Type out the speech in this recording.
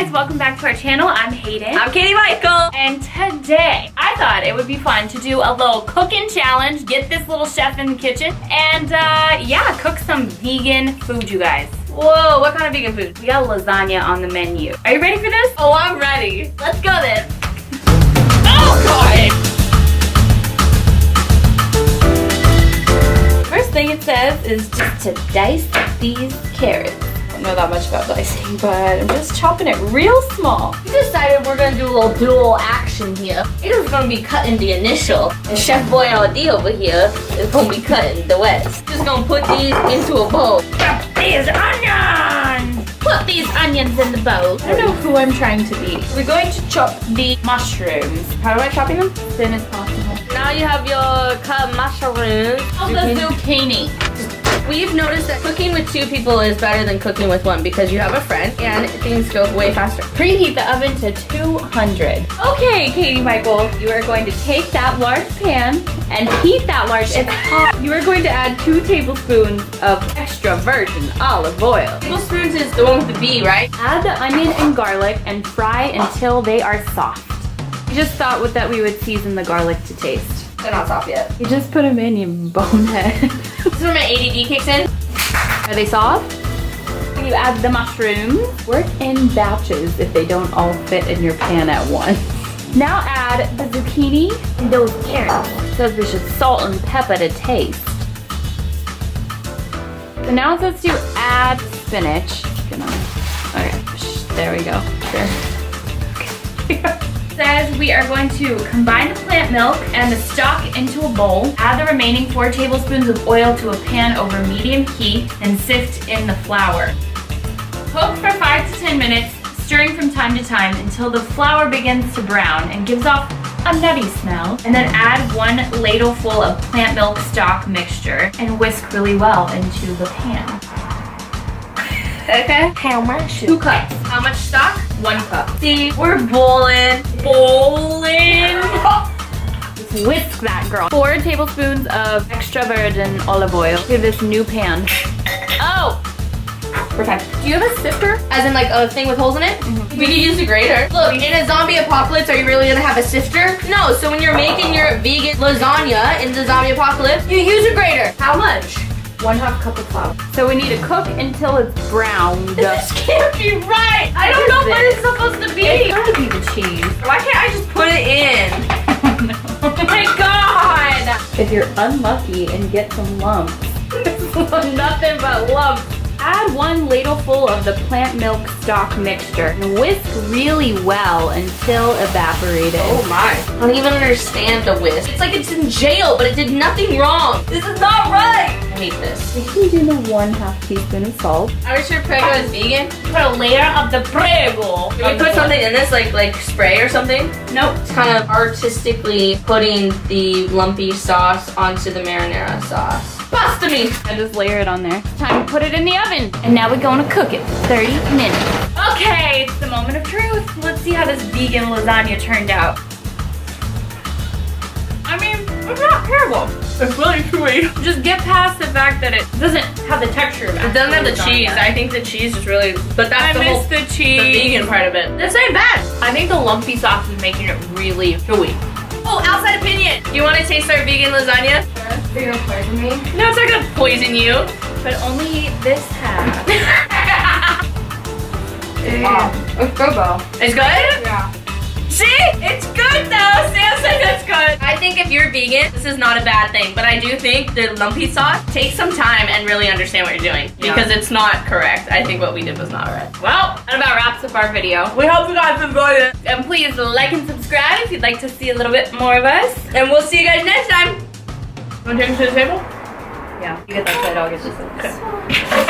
guys, welcome back to our channel. I'm Hayden. I'm Katie Michael. And today, I thought it would be fun to do a little cooking challenge, get this little chef in the kitchen, and yeah, cook some vegan food, you guys. Whoa, what kind of vegan food? We got lasagna on the menu. Are you ready for this? Oh, I'm ready. Let's go then. Oh, God! First thing it says is just to dice these carrots. I don't know that much about dicing, but I'm just chopping it real small. We decided we're gonna do a little dual action here. It is gonna be cutting the initial, and Chef Boy LD over here is gonna be cutting the west. Just gonna put these into a bowl. Chop these onions! Put these onions in the bowl. I don't know who I'm trying to be. We're going to chop the mushrooms. How do I chopping them? As thin as possible. Now you have your cut mushrooms. The zucchini. We've noticed that cooking with 2 people is better than cooking with 1 because you have a friend and things go way faster. Preheat the oven to 200. Okay, Katie Michael, you are going to take that large pan and heat that large. It's hot. You are going to add 2 tablespoons of extra virgin olive oil. Tablespoons is the one with the B, right? Add the onion and garlic and fry until they are soft. We just thought that we would season the garlic to taste. They're not soft yet. You just put them in, you bonehead. This is where my ADD kicks in. Are they soft? You add the mushrooms. Work in batches if they don't all fit in your pan at once. Now add the zucchini and those carrots. It says we should salt and pepper to taste. So now it says to add spinach. Okay, there we go. Sure. Okay. Says we are going to combine the plant milk and the stock into a bowl. Add the remaining 4 tablespoons of oil to a pan over medium heat and sift in the flour. Cook for 5 to 10 minutes, stirring from time to time until the flour begins to brown and gives off a nutty smell. And then add 1 ladleful of plant milk stock mixture and whisk really well into the pan. Okay. How much? 2 cups. How much stock? 1 cup. See, we're bowling. Just whisk that, girl. 4 tablespoons of extra virgin olive oil to this new pan. Oh! Perfect. Do you have a sifter? As in like a thing with holes in it? Mm-hmm. We could use a grater. Look, in a zombie apocalypse, are you really gonna have a sifter? No, so when you're making your vegan lasagna in the zombie apocalypse, you use a grater. How much? 1/2 cup of flour. So we need to cook until it's browned. This can't be right. I don't know what it's supposed to be. It's gotta be the cheese. Why can't I just put it in? Oh my god! If you're unlucky and get some lumps, nothing but lumps. Add 1 ladleful of the plant milk stock mixture and whisk really well until evaporated. Oh my. I don't even understand the whisk. It's like it's in jail, but it did nothing wrong. This is not right. I hate this. We can do the 1/2 teaspoon of salt. Are we sure Prego is vegan? Put a layer of the Prego. Can we put something in this, like spray or something? Nope. It's kind of artistically putting the lumpy sauce onto the marinara sauce. Pasta me! I just layer it on there. Time to put it in the oven. And now we're going to cook it for 30 minutes. Okay, it's the moment of truth. Let's see how this vegan lasagna turned out. I mean, it's not terrible. It's really chewy. Just get past the fact that it doesn't have the texture of it. It doesn't have the cheese. I think the cheese is really, but that's the whole, the cheese. the vegan part of it. This ain't bad. I think the lumpy sauce is making it really chewy. Oh, outside opinion. Do you want to taste our vegan lasagna? Are you gonna poison me? No, it's not gonna poison you. But only this half. It's good though. It's good? Yeah. See? It's good though. Sam said it's good. I think if you're vegan, this is not a bad thing. But I do think the lumpy sauce, take some time and really understand what you're doing. Because it's not correct. I think what we did was not right. Well, that about wraps up our video. We hope you guys enjoyed it. And please like and subscribe if you'd like to see a little bit more of us. And we'll see you guys next time. Want to take us to the table? Yeah, you get that side, I'll get this side. Okay.